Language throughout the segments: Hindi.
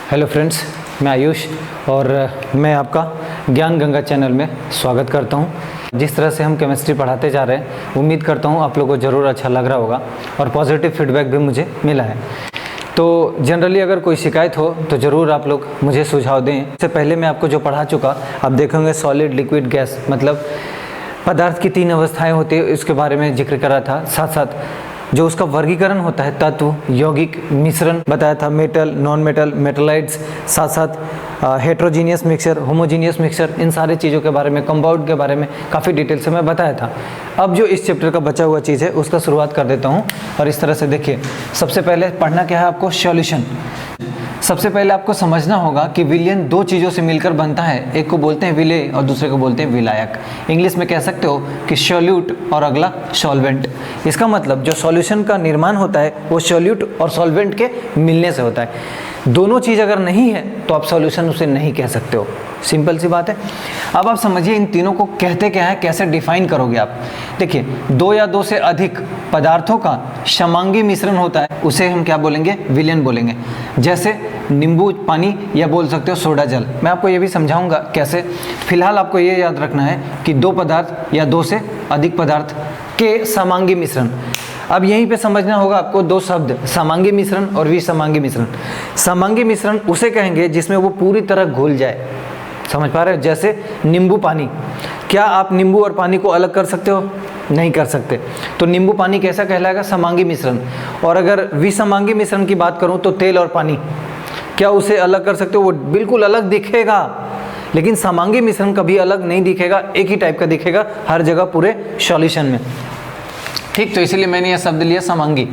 हेलो फ्रेंड्स, मैं आयुष और मैं आपका ज्ञान गंगा चैनल में स्वागत करता हूं। जिस तरह से हम केमिस्ट्री पढ़ाते जा रहे हैं, उम्मीद करता हूं आप लोगों को ज़रूर अच्छा लग रहा होगा और पॉजिटिव फीडबैक भी मुझे मिला है। तो जनरली अगर कोई शिकायत हो तो ज़रूर आप लोग मुझे सुझाव दें। इससे पहले मैं आपको जो पढ़ा चुका, आप देखेंगे सॉलिड, लिक्विड, गैस, मतलब पदार्थ की 3 अवस्थाएँ होती है, इसके बारे में जिक्र करा था। साथ साथ जो उसका वर्गीकरण होता है, तत्व, यौगिक, मिश्रण बताया था, मेटल, नॉन मेटल, मेटलाइट्स, साथ साथ हेट्रोजीनियस मिक्सचर, होमोजीनियस मिक्सचर, इन सारे चीज़ों के बारे में, कंपाउंड के बारे में काफ़ी डिटेल से मैं बताया था। अब जो इस चैप्टर का बचा हुआ चीज़ है उसका शुरुआत कर देता हूँ। और इस तरह से देखिए, सबसे पहले पढ़ना क्या है आपको, सॉल्यूशन। सबसे पहले आपको समझना होगा कि विलयन 2 चीज़ों से मिलकर बनता है। एक को बोलते हैं विलेय और दूसरे को बोलते हैं विलायक। इंग्लिश में कह सकते हो कि सॉल्यूट और अगला सॉल्वेंट। इसका मतलब जो सॉल्यूशन का निर्माण होता है वो सॉल्यूट और सॉल्वेंट के मिलने से होता है। दोनों चीज़ अगर नहीं है तो आप सॉल्यूशन उसे नहीं कह सकते हो। सिंपल सी बात है। अब आप समझिए इन तीनों को कहते क्या है, कैसे डिफाइन करोगे आप। देखिए, 2 या 2 से अधिक पदार्थों का समांगी मिश्रण होता है, उसे हम क्या बोलेंगे, विलयन बोलेंगे। जैसे नींबू पानी या बोल सकते हो सोडा जल। मैं आपको ये भी समझाऊंगा कैसे। फिलहाल आपको ये याद रखना है कि 2 पदार्थ या 2 से अधिक पदार्थ के समांगी मिश्रण। अब यहीं पे समझना होगा आपको 2 शब्द, समांगी मिश्रण और विसमांगी मिश्रण। समांगी मिश्रण उसे कहेंगे जिसमें वो पूरी तरह घुल जाए। समझ पा रहे हो? जैसे नींबू पानी। क्या आप नींबू और पानी को अलग कर सकते हो? नहीं कर सकते। तो नींबू पानी कैसा कहलाएगा, समांगी मिश्रण। और अगर विसमांगी मिश्रण की बात करूं तो तेल और पानी, क्या उसे अलग कर सकते हो? वो बिल्कुल अलग दिखेगा, लेकिन समांगी मिश्रण कभी अलग नहीं दिखेगा, एक ही टाइप का दिखेगा हर जगह पूरे सॉल्यूशन में। ठीक, तो इसीलिए मैंने यह शब्द लिया समांगी।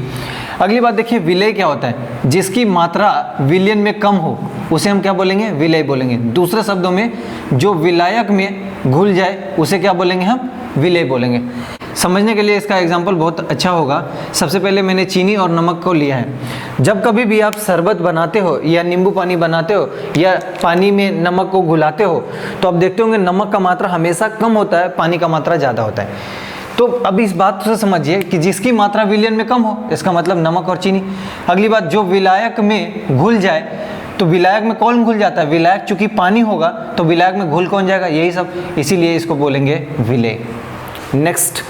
अगली बात देखिए, विलेय क्या होता है, जिसकी मात्रा विलयन में कम हो उसे हम क्या बोलेंगे, विलेय बोलेंगे। दूसरे शब्दों में जो विलायक में घुल जाए उसे क्या बोलेंगे, हम विलेय बोलेंगे। समझने के लिए इसका एग्जाम्पल बहुत अच्छा होगा। सबसे पहले मैंने चीनी और नमक को लिया है। जब कभी भी आप शरबत बनाते हो या नींबू पानी बनाते हो या पानी में नमक को घुलाते हो तो आप देखते होंगे नमक का मात्रा हमेशा कम होता है, पानी का मात्रा ज़्यादा होता है। तो अब इस बात से समझिए कि जिसकी मात्रा विलयन में कम हो, इसका मतलब नमक और चीनी। अगली बात, जो विलायक में घुल जाए, तो विलायक में कौन घुल जाता है, विलायक। चूंकि पानी होगा तो विलायक में घुल कौन जाएगा, यही सब, इसीलिए इसको बोलेंगे विलेय। नेक्स्ट,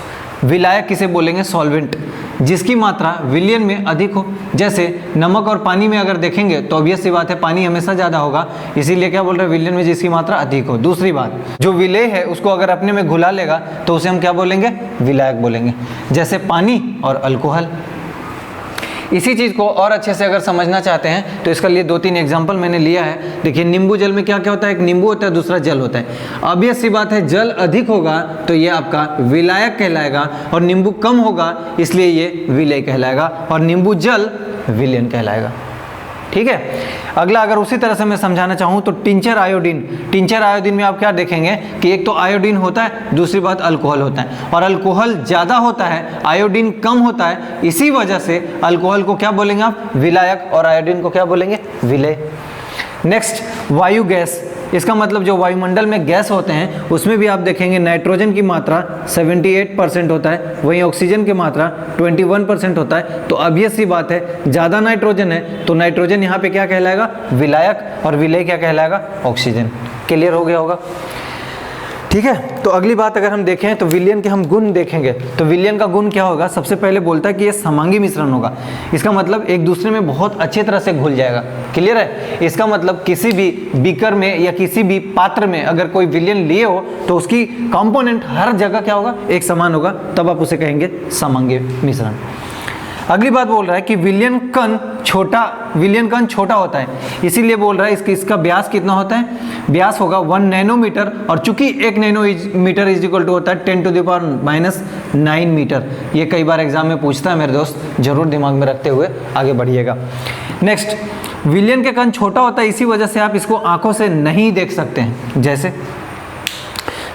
विलायक किसे बोलेंगे, सॉल्वेंट, जिसकी मात्रा विलयन में अधिक हो। जैसे नमक और पानी में अगर देखेंगे तो ऑब्वियस सी बात है पानी हमेशा ज़्यादा होगा, इसीलिए क्या बोल रहे हैं, विलयन में जिसकी मात्रा अधिक हो। दूसरी बात, जो विलेय है उसको अगर अपने में घुला लेगा तो उसे हम क्या बोलेंगे, विलायक बोलेंगे। जैसे पानी और अल्कोहल। इसी चीज़ को और अच्छे से अगर समझना चाहते हैं तो इसका लिए 2-3 एग्जाम्पल मैंने लिया है। देखिए, नींबू जल में क्या क्या होता है, एक नींबू होता है, दूसरा जल होता है। ऑब्वियस सी बात है, जल अधिक होगा तो ये आपका विलायक कहलाएगा और नींबू कम होगा इसलिए ये विलेय कहलाएगा और नींबू जल विलयन कहलाएगा। ठीक है। अगला, अगर उसी तरह से मैं समझाना चाहूँ तो टिंचर आयोडीन। टिंचर आयोडीन में आप क्या देखेंगे कि एक तो आयोडीन होता है, दूसरी बात अल्कोहल होता है। और अल्कोहल ज़्यादा होता है, आयोडीन कम होता है, इसी वजह से अल्कोहल को क्या बोलेंगे आप, विलायक, और आयोडीन को क्या बोलेंगे, विलेय। नेक्स्ट, वायु गैस। इसका मतलब जो वायुमंडल में गैस होते हैं उसमें भी आप देखेंगे नाइट्रोजन की मात्रा 78% होता है, वहीं ऑक्सीजन की मात्रा 21% होता है। तो ऑब्वियस सी बात है, ज़्यादा नाइट्रोजन है तो नाइट्रोजन यहाँ पे क्या कहलाएगा, विलायक, और विलेय क्या कहलाएगा, ऑक्सीजन। क्लियर हो गया होगा? ठीक है। तो अगली बात अगर हम देखें तो विलयन के हम गुण देखेंगे। तो विलयन का गुण क्या होगा, सबसे पहले बोलता है कि ये समांगी मिश्रण होगा। इसका मतलब एक दूसरे में बहुत अच्छी तरह से घुल जाएगा। क्लियर है? इसका मतलब किसी भी बीकर में या किसी भी पात्र में अगर कोई विलयन लिए हो तो उसकी कंपोनेंट हर जगह क्या होगा, एक समान होगा, तब आप उसे कहेंगे समांगी मिश्रण। अगली बात बोल रहा है कि विलयन कण छोटा होता है, इसीलिए बोल रहा है इसका व्यास कितना होता है, व्यास होगा 1 नैनोमीटर। और चूंकि 1 नैनोमीटर इज इक्वल टू होता है 10⁻⁹ मीटर। ये कई बार एग्जाम में पूछता है मेरे दोस्त, जरूर दिमाग में रखते हुए आगे बढ़िएगा। नेक्स्ट, विलयन के कण छोटा होता है, इसी वजह से आप इसको आंखों से नहीं देख सकते हैं। जैसे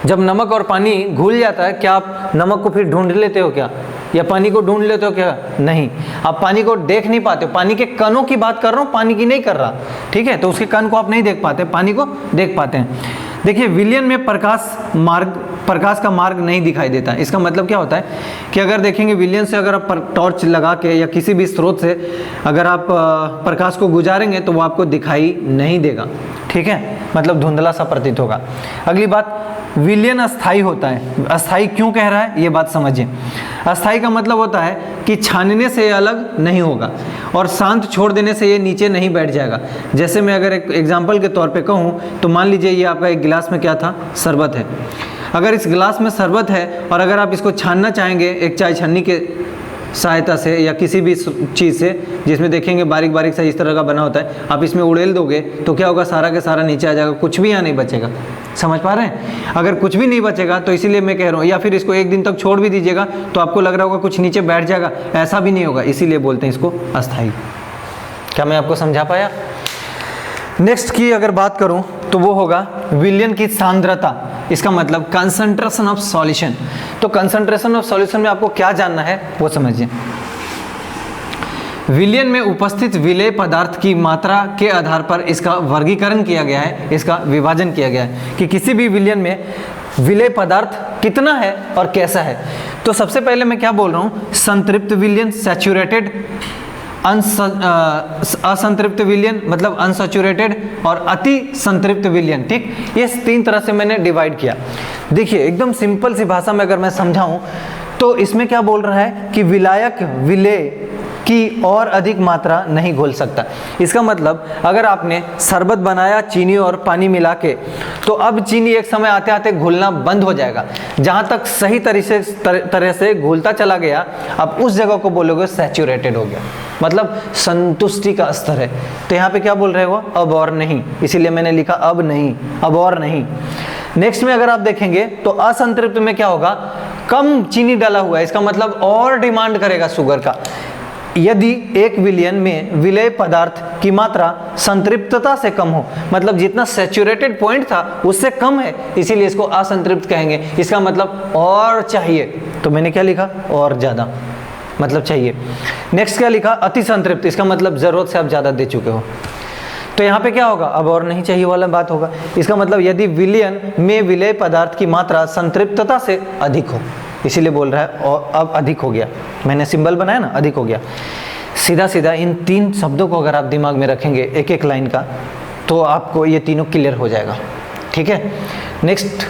जब नमक और पानी घुल जाता है, क्या आप नमक को फिर ढूंढ लेते हो क्या, या पानी को ढूंढ लेते हो क्या, नहीं, आप पानी को देख नहीं पाते हो। पानी के कणों की बात कर रहा हूँ, पानी की नहीं कर रहा। ठीक है, तो उसके कण को आप नहीं देख पाते, पानी को देख पाते हैं। देखिए, विलयन में प्रकाश प्रकाश का मार्ग नहीं दिखाई देता। इसका मतलब क्या होता है कि अगर देखेंगे विलयन से अगर आप टॉर्च लगा के या किसी भी स्रोत से अगर आप प्रकाश को गुजारेंगे तो वो आपको दिखाई नहीं देगा, ठीक है, मतलब धुंधला सा प्रतीत होगा। अगली बात, विलयन अस्थाई होता है। अस्थाई क्यों कह रहा है ये बात समझिए। अस्थाई का मतलब होता है कि छानने से ये अलग नहीं होगा और शांत छोड़ देने से ये नीचे नहीं बैठ जाएगा। जैसे मैं अगर एक एग्जाम्पल के तौर पे कहूँ तो मान लीजिए ये आपका एक गिलास में क्या था, शरबत है। अगर इस गिलास में शरबत है और अगर आप इसको छानना चाहेंगे एक चाय छन्नी के सहायता से या किसी भी चीज़ से जिसमें देखेंगे बारीक बारीक सा इस तरह का बना होता है, आप इसमें उड़ेल दोगे तो क्या होगा, सारा के सारा नीचे आ जाएगा, कुछ भी यहाँ नहीं बचेगा। समझ पा रहे हैं? अगर कुछ भी नहीं बचेगा तो इसीलिए मैं कह रहा हूँ, या फिर इसको एक दिन तक छोड़ भी दीजिएगा तो आपको लग रहा होगा कुछ नीचे बैठ जाएगा, ऐसा भी नहीं होगा, इसीलिए बोलते हैं इसको अस्थाई। क्या मैं आपको समझा पाया? नेक्स्ट की अगर बात करूं तो वो होगा विलयन की सांद्रता। इसका मतलब कंसंट्रेशन ऑफ सॉल्यूशन। तो कंसंट्रेशन ऑफ सॉल्यूशन में आपको क्या जानना है वो समझिए। विलयन में उपस्थित विलेय पदार्थ की मात्रा के आधार पर इसका वर्गीकरण किया गया है, इसका विभाजन किया गया है कि किसी भी विलयन में विलेय पदार्थ कितना है और कैसा है। तो सबसे पहले मैं क्या बोल रहा हूँ, संतृप्त विलयन, सैचुरेटेड, असंतृप्त विलयन मतलब अनसैचुरेटेड और अति संतृप्त विलयन। ठीक, ये 3 तरह से मैंने डिवाइड किया। देखिए एकदम सिंपल सी भाषा में अगर मैं समझाऊं तो इसमें क्या बोल रहा है कि विलायक विलेय की और अधिक मात्रा नहीं घोल सकता। इसका मतलब अगर आपने शरबत बनाया चीनी और पानी मिला के, तो अब चीनी एक समय आते आते घुलना बंद हो जाएगा। जहाँ तक सही तरह से घुलता चला गया, अब उस जगह को बोलोगे सैचुरेटेड हो गया, मतलब संतुष्टि का स्तर है। तो यहाँ पे क्या बोल रहे हो, अब और नहीं, इसीलिए मैंने लिखा अब नहीं, अब और नहीं। नेक्स्ट में अगर आप देखेंगे तो असंतृप्त में क्या होगा, कम चीनी डाला हुआ है, इसका मतलब और डिमांड करेगा शुगर का। यदि एक विलयन में विलेय पदार्थ की मात्रा संतृप्तता से कम हो, मतलब जितना सैचुरेटेड पॉइंट था उससे कम है, इसीलिए इसको असंतृप्त कहेंगे। इसका मतलब और चाहिए, तो मैंने क्या लिखा, और ज़्यादा, मतलब चाहिए। नेक्स्ट क्या लिखा, अति संतृप्त, इसका मतलब ज़रूरत से आप ज़्यादा दे चुके हो। तो यहाँ पे क्या होगा, अब और नहीं चाहिए वाला बात होगा। इसका मतलब यदि विलयन में विलेय पदार्थ की मात्रा संतृप्तता से अधिक हो, इसीलिए बोल रहा है और अब अधिक हो गया, मैंने सिंबल बनाया ना, अधिक हो गया। सीधा सीधा इन 3 शब्दों को अगर आप दिमाग में रखेंगे एक एक लाइन का, तो आपको ये तीनों क्लियर हो जाएगा। ठीक है, नेक्स्ट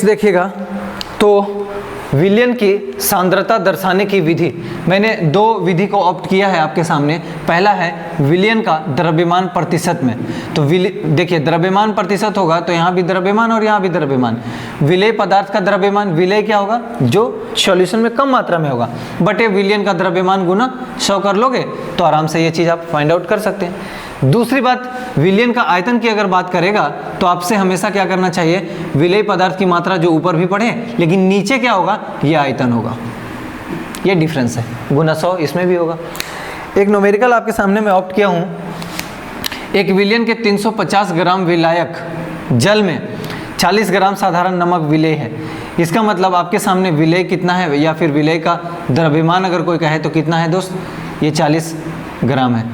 देखिएगा तो विलयन की सांद्रता दर्शाने की विधि, मैंने 2 विधि को ऑप्ट किया है आपके सामने। पहला है विलयन का द्रव्यमान प्रतिशत में। तो देखिए द्रव्यमान प्रतिशत होगा तो यहाँ भी द्रव्यमान और यहाँ भी द्रव्यमान। विलेय पदार्थ का द्रव्यमान, विलेय क्या होगा, जो सॉल्यूशन में कम मात्रा में होगा, बटे विलयन का द्रव्यमान गुना 100 कर लोगे तो आराम से ये चीज़ आप फाइंड आउट कर सकते हैं। दूसरी बात, विलयन का आयतन की अगर बात करेगा तो आपसे हमेशा क्या करना चाहिए, विलेय पदार्थ की मात्रा जो ऊपर भी पढ़े लेकिन नीचे क्या होगा, ये आयतन होगा, ये डिफरेंस है, गुना 100 इसमें भी होगा। एक न्यूमेरिकल आपके सामने मैं ऑप्ट किया हूँ। एक विलयन के 350 ग्राम विलायक जल में 40 ग्राम साधारण नमक विलेय है। इसका मतलब आपके सामने विलेय कितना है, या फिर विलेय का द्रव्यमान अगर कोई कहे तो कितना है दोस्त, ये 40 ग्राम है।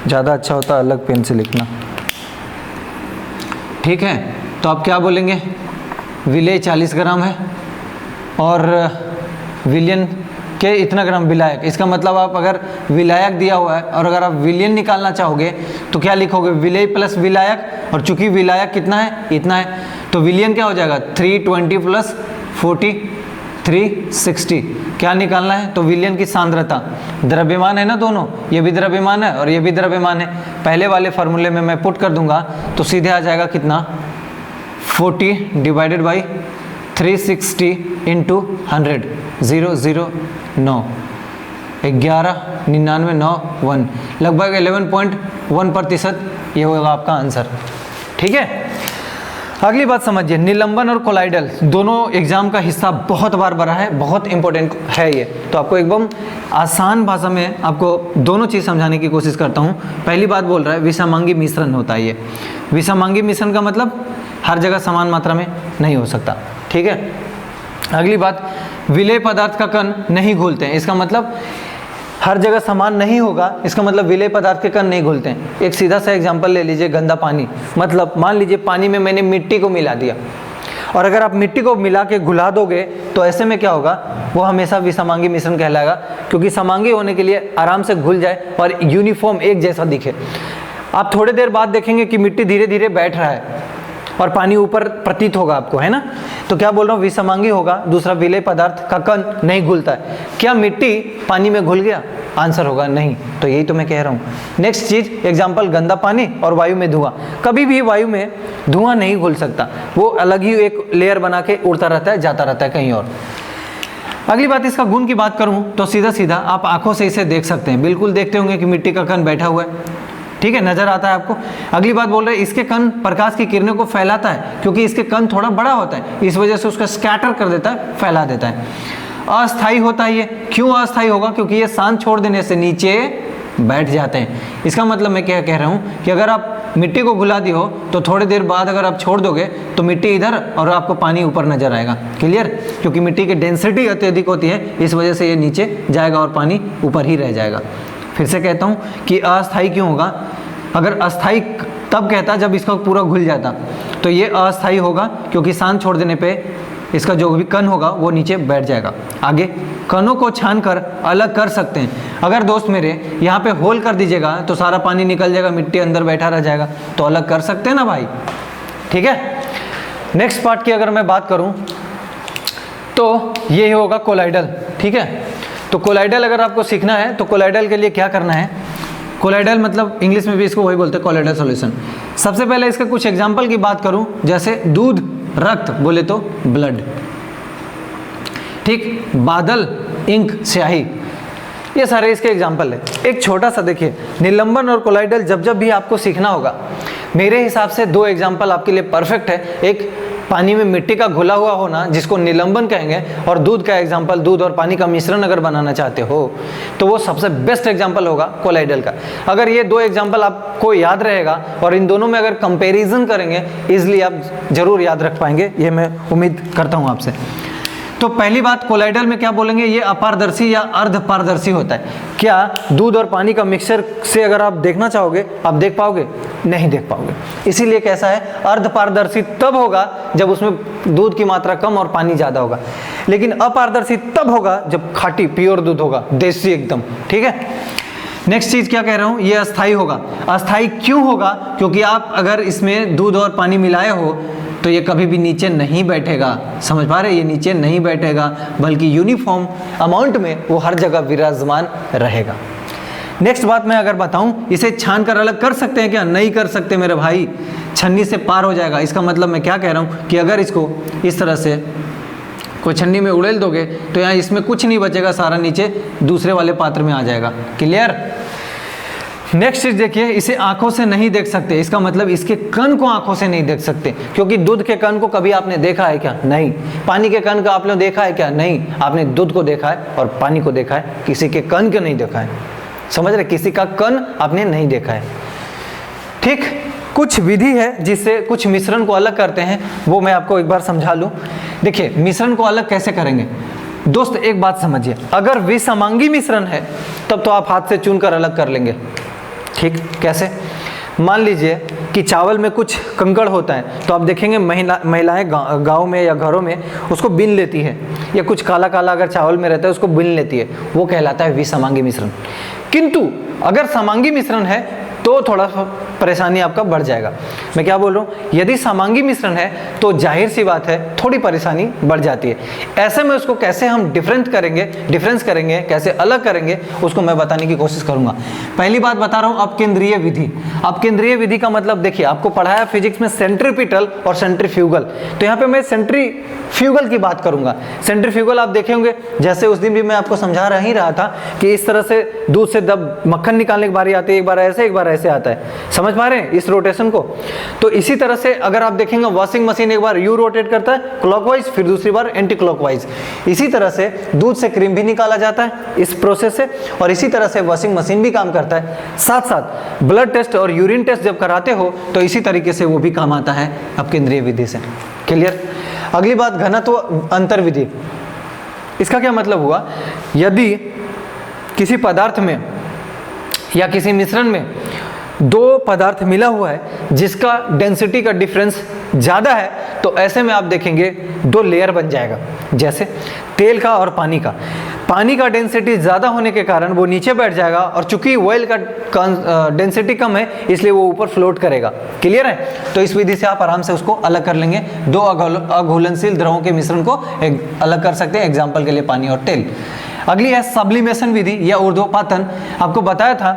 ज़्यादा अच्छा होता अलग पेन से लिखना, ठीक है। तो आप क्या बोलेंगे, विलेय 40 ग्राम है और विलयन के इतना ग्राम विलायक। इसका मतलब आप अगर विलायक दिया हुआ है और अगर आप विलयन निकालना चाहोगे तो क्या लिखोगे, विलेय प्लस विलायक, और चूंकि विलायक कितना है, इतना है, तो विलयन क्या हो जाएगा, 320 प्लस 40 360। क्या निकालना है, तो विलयन की सांद्रता, द्रव्यमान है ना दोनों, ये भी द्रव्यमान है और ये भी द्रव्यमान है। पहले वाले फार्मूले में मैं पुट कर दूंगा तो सीधे आ जाएगा कितना, 40 डिवाइडेड बाई 360 इंटू 100, 009 11,9991, लगभग 11.1%। ये होगा आपका आंसर। ठीक है, अगली बात समझिए, निलंबन और कोलाइडल दोनों एग्जाम का हिस्सा बहुत बार बना है, बहुत इंपॉर्टेंट है ये। तो आपको एकदम आसान भाषा में आपको दोनों चीज़ समझाने की कोशिश करता हूँ। पहली बात बोल रहा है विषमांगी मिश्रण होता है ये। विषमांगी मिश्रण का मतलब हर जगह समान मात्रा में नहीं हो सकता। ठीक है, अगली बात, विलेय पदार्थ का कण नहीं घुलते हैं। इसका मतलब हर जगह समान नहीं होगा, इसका मतलब विलेय पदार्थ के कण नहीं घुलते हैं। एक सीधा सा एग्जांपल ले लीजिए, गंदा पानी, मतलब मान लीजिए पानी में मैंने मिट्टी को मिला दिया और अगर आप मिट्टी को मिला के घुला दोगे तो ऐसे में क्या होगा, वो हमेशा विसमांगी मिश्रण कहलाएगा, क्योंकि समांगी होने के लिए आराम से घुल जाए और यूनिफॉर्म एक जैसा दिखे। आप थोड़ी देर बाद देखेंगे कि मिट्टी धीरे धीरे बैठ रहा है और पानी ऊपर प्रतीत होगा आपको, है ना। तो क्या बोल रहा हूँ, विसमांगी होगा। दूसरा, विलेय पदार्थ का कण नहीं घुलता है। क्या मिट्टी पानी में घुल गया? आंसर होगा नहीं। तो यही तो मैं कह रहा हूँ। नेक्स्ट चीज, एग्जाम्पल, गंदा पानी और वायु में धुआं। कभी भी वायु में धुआं नहीं घुल सकता, वो अलग ही एक लेयर बना के उड़ता रहता है, जाता रहता है कहीं और। अगली बात, इसका गुण की बात करूं तो सीधा सीधा आप आंखों से इसे देख सकते हैं, बिल्कुल देखते होंगे कि मिट्टी का कण बैठा हुआ है, ठीक है, नजर आता है आपको। अगली बात बोल रहे हैं, इसके कण प्रकाश की किरणों को फैलाता है, क्योंकि इसके कण थोड़ा बड़ा होता है, इस वजह से उसका स्कैटर कर देता है, फैला देता है। अस्थायी होता है ये। क्यों अस्थायी होगा? क्योंकि ये सांस छोड़ देने से नीचे बैठ जाते हैं। इसका मतलब मैं क्या कह रहा हूँ कि अगर आप मिट्टी को घुला दी हो तो थोड़ी देर बाद अगर आप छोड़ दोगे तो मिट्टी इधर और आपको पानी ऊपर नजर आएगा। क्लियर? क्योंकि मिट्टी की डेंसिटी अत्यधिक होती है, इस वजह से ये नीचे जाएगा और पानी ऊपर ही रह जाएगा। फिर से कहता हूँ कि अस्थायी क्यों होगा? अगर अस्थायी तब कहता जब इसका पूरा घुल जाता, तो ये अस्थायी होगा क्योंकि सांस छोड़ देने पे इसका जो भी कण होगा वो नीचे बैठ जाएगा। आगे, कणों को छानकर अलग कर सकते हैं। अगर दोस्त मेरे यहाँ पे होल कर दीजिएगा तो सारा पानी निकल जाएगा, मिट्टी अंदर बैठा रह जाएगा, तो अलग कर सकते हैं ना भाई, ठीक है। नेक्स्ट पार्ट की अगर मैं बात करूँ तो ये होगा कोलाइडल, ठीक है। तो कोलाइडल अगर आपको सीखना है तो कोलाइडल के लिए क्या करना है, कोलाइडल मतलब इंग्लिश में भी इसको वही बोलते हैं, कोलाइडल सॉल्यूशन। सबसे पहले इसका कुछ एग्जांपल की बात करूं, जैसे दूध, रक्त बोले तो ब्लड, ठीक, बादल, इंक, स्याही, ये सारे इसके एग्जांपल है। एक छोटा सा देखिए, निलंबन और कोलाइडल जब जब भी आपको सीखना होगा, मेरे हिसाब से दो एग्जांपल आपके लिए परफेक्ट है। एक, पानी में मिट्टी का घुला हुआ होना जिसको निलंबन कहेंगे, और दूध का एग्जांपल, दूध और पानी का मिश्रण अगर बनाना चाहते हो तो वो सबसे बेस्ट एग्जांपल होगा कोलाइडल का। अगर ये दो एग्जांपल आपको याद रहेगा और इन दोनों में अगर कंपैरिजन करेंगे, इजीली आप जरूर याद रख पाएंगे, ये मैं उम्मीद करता हूँ आपसे। तो पहली बात, कोलाइडल में क्या बोलेंगे, ये अपारदर्शी या अर्धपारदर्शी होता है। क्या दूध और पानी का मिक्सचर से अगर आप देखना चाहोगे, आप देख पाओगे? नहीं देख पाओगे। इसीलिए कैसा है, अर्धपारदर्शी तब होगा जब उसमें दूध की मात्रा कम और पानी ज्यादा होगा, लेकिन अपारदर्शी तब होगा जब खाटी प्योर दूध होगा, देसी एकदम, ठीक है। नेक्स्ट चीज क्या कह रहा हूं, ये अस्थायी होगा। अस्थायी क्यों होगा? क्योंकि आप अगर इसमें दूध और पानी मिलाए हो तो ये कभी भी नीचे नहीं बैठेगा, समझ पा रहे, ये नीचे नहीं बैठेगा, बल्कि यूनिफॉर्म अमाउंट में वो हर जगह विराजमान रहेगा। नेक्स्ट बात मैं अगर बताऊं, इसे छान कर अलग कर सकते हैं क्या? नहीं कर सकते मेरे भाई, छन्नी से पार हो जाएगा। इसका मतलब मैं क्या कह रहा हूं कि अगर इसको इस तरह से कोई छन्नी में उड़ेल दोगे तो यहाँ इसमें कुछ नहीं बचेगा, सारा नीचे दूसरे वाले पात्र में आ जाएगा। क्लियर? नेक्स्ट चीज देखिए, इसे आंखों से नहीं देख सकते। इसका मतलब इसके कण को आंखों से नहीं देख सकते, क्योंकि दूध के कण को कभी आपने देखा है क्या? नहीं। पानी के कण को आपने देखा है क्या? नहीं। आपने दूध को देखा है और पानी को देखा है, किसी के कण को नहीं देखा है, समझ रहे, किसी का कण आपने नहीं देखा है, ठीक। कुछ विधि है जिससे कुछ मिश्रण को अलग करते हैं, वो मैं आपको एक बार समझा लूं। देखिए, मिश्रण को अलग कैसे करेंगे दोस्त, एक बात समझिए, अगर विसमांगी मिश्रण है तब तो आप हाथ से चुनकर अलग कर लेंगे, ठीक। कैसे? मान लीजिए कि चावल में कुछ कंकड़ होता है, तो आप देखेंगे महिलाएं गाँव में या घरों में उसको बीन लेती है, या कुछ काला काला अगर चावल में रहता है उसको बीन लेती है, वो कहलाता है विसमांगी मिश्रण। किंतु अगर समांगी मिश्रण है तो थोड़ा परेशानी आपका बढ़ जाएगा। मैं क्या बोल रहा हूँ, यदि समांगी मिश्रण है तो जाहिर सी बात है थोड़ी परेशानी बढ़ जाती है। ऐसे में उसको कैसे हम डिफरेंस करेंगे, कैसे अलग करेंगे, उसको मैं बताने की कोशिश करूंगा। पहली बात बता रहा हूँ, अपकेंद्रीय विधि। अपकेंद्रीय विधि का मतलब देखिए, आपको पढ़ाया फिजिक्स में सेंट्रीपिटल और सेंट्रीफ्यूगल, तो यहाँ पे मैं सेंट्रीफ्यूगल की बात करूंगा। सेंट्रीफ्यूगल आप देखे होंगे, जैसे उस दिन भी मैं आपको समझा ही रहा था कि इस तरह से दूध से जब मक्खन निकालने की बारी आती है, एक बार ऐसे एक बार ऐसे आता है, समझ पा रहे हैं इस रोटेशन को। तो इसी तरह से अगर आप देखेंगे, वॉशिंग मशीन एक बार यू रोटेट करता है क्लॉकवाइज, फिर दूसरी बार एंटी क्लॉकवाइज। इसी तरह से दूध से क्रीम भी निकाला जाता है इस प्रोसेस से, और इसी तरह से वॉशिंग मशीन भी काम करता है। साथ साथ ब्लड टेस्ट और यूरिन टेस्ट जब कराते हो तो इसी तरीके से वो भी काम आता है अपकेंद्रीय विधि से। क्लियर? अगली बात, घनत्व अंतर विधि। इसका क्या मतलब हुआ, यदि किसी पदार्थ में या किसी मिश्रण में दो पदार्थ मिला हुआ है जिसका डेंसिटी का डिफरेंस ज़्यादा है, तो ऐसे में आप देखेंगे दो लेयर बन जाएगा, जैसे तेल का और पानी का। पानी का डेंसिटी ज़्यादा होने के कारण वो नीचे बैठ जाएगा, और चूंकि ऑयल का डेंसिटी कम है इसलिए वो ऊपर फ्लोट करेगा। क्लियर है? तो इस विधि से आप आराम से उसको अलग कर लेंगे, दो अघुलनशील द्रवों के मिश्रण को अलग कर सकते हैं, एग्जाम्पल के लिए पानी और तेल। अगली है सब्लिमेशन विधि या ऊर्ध्वपातन। आपको बताया था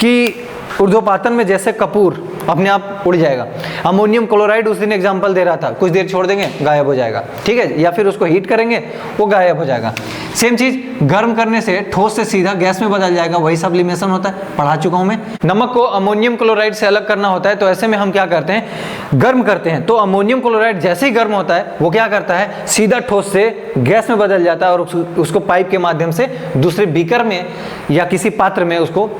कि ऊर्ध्वपातन में जैसे कपूर अपने आप उड़ जाएगा, अमोनियम क्लोराइड उस दिन एग्जाम्पल दे रहा था, कुछ देर छोड़ देंगे गायब हो जाएगा, ठीक है, या फिर उसको हीट करेंगे वो गायब हो जाएगा। सेम चीज गर्म करने से ठोस से सीधा गैस में बदल जाएगा, वही सब्लिमेशन होता है, पढ़ा चुका हूं मैं। नमक को अमोनियम क्लोराइड से अलग करना होता है, तो ऐसे में हम क्या करते हैं, गर्म करते हैं, तो अमोनियम क्लोराइड जैसे ही गर्म होता है वो क्या करता है, सीधा ठोस से गैस में बदल जाता है, और उसको पाइप के माध्यम से दूसरे बीकर में या किसी पात्र में उसको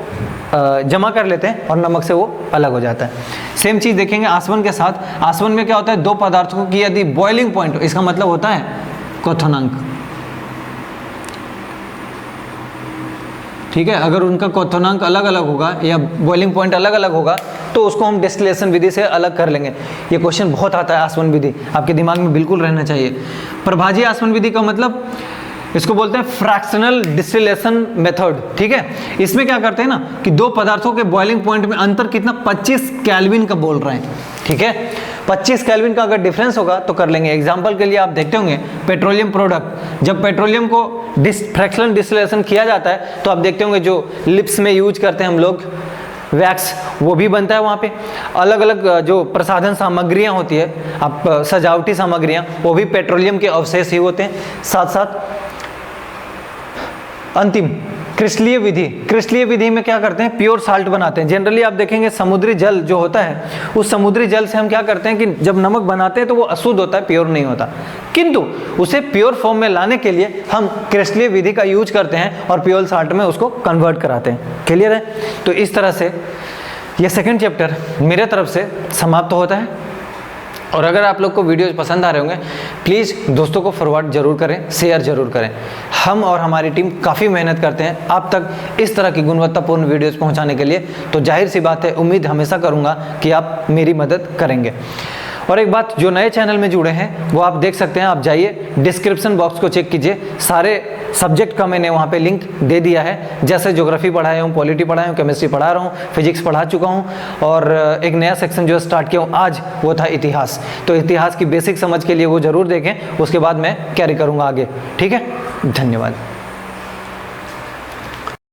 जमा कर लेते हैं और नमक से वो अलग हो जाता है। सेम चीज देखेंगे आसवन के साथ। आसवन में क्या होता है, दो पदार्थों की यदि बॉइलिंग पॉइंट, इसका मतलब होता है क्वथनांक, ठीक है, अगर उनका क्वथनांक अलग अलग होगा या बॉइलिंग पॉइंट अलग अलग होगा तो उसको हम डिस्टिलेशन विधि से अलग कर लेंगे। ये क्वेश्चन बहुत आता है, आसवन विधि आपके दिमाग में बिल्कुल रहना चाहिए। प्रभाजी आसवन विधि का मतलब, इसको बोलते हैं फ्रैक्शनल डिस्टिलेशन मेथड, ठीक है। इसमें क्या करते हैं ना कि दो पदार्थों के बॉइलिंग पॉइंट में अंतर कितना, 25 केल्विन का बोल रहे हैं, ठीक है। 25 केल्विन का अगर डिफरेंस होगा तो कर लेंगे। एग्जांपल के लिए आप देखते होंगे पेट्रोलियम प्रोडक्ट, जब पेट्रोलियम को फ्रैक्शनल डिस्टिलेशन किया जाता है तो आप देखते होंगे जो लिप्स में यूज करते हैं हम लोग वैक्स, वो भी बनता है वहाँ पे। अलग अलग जो प्रसाधन सामग्रियाँ होती है, आप सजावटी सामग्रियाँ, वो भी पेट्रोलियम के अवशेष ही होते हैं। साथ साथ अंतिम क्रिस्टलीय विधि, क्रिस्टलीय विधि में क्या करते हैं, प्योर साल्ट बनाते हैं। जनरली आप देखेंगे समुद्री जल जो होता है, उस समुद्री जल से हम क्या करते हैं कि जब नमक बनाते हैं तो वो अशुद्ध होता है, प्योर नहीं होता, किंतु उसे प्योर फॉर्म में लाने के लिए हम क्रिस्टलीय विधि का यूज करते हैं और प्योर साल्ट में उसको कन्वर्ट कराते हैं। क्लियर है? तो इस तरह से ये सेकेंड चैप्टर मेरे तरफ से समाप्त होता है। और अगर आप लोग को वीडियोज पसंद आ रहे होंगे, प्लीज़ दोस्तों को फॉरवर्ड जरूर करें, शेयर जरूर करें। हम और हमारी टीम काफ़ी मेहनत करते हैं आप तक इस तरह की गुणवत्तापूर्ण वीडियोज पहुंचाने के लिए, तो जाहिर सी बात है उम्मीद हमेशा करूंगा कि आप मेरी मदद करेंगे। और एक बात, जो नए चैनल में जुड़े हैं वो आप देख सकते हैं, आप जाइए डिस्क्रिप्शन बॉक्स को चेक कीजिए, सारे सब्जेक्ट का मैंने वहाँ पे लिंक दे दिया है। जैसे ज्योग्राफी पढ़ाया हूँ, पॉलिटी पढ़ाया हूँ, केमिस्ट्री पढ़ा रहा हूँ, फिजिक्स पढ़ा चुका हूँ, और एक नया सेक्शन जो स्टार्ट किया हूँ आज, वो था इतिहास। तो इतिहास की बेसिक समझ के लिए वो ज़रूर देखें, उसके बाद मैं कैरी करूँगा आगे, ठीक है। धन्यवाद।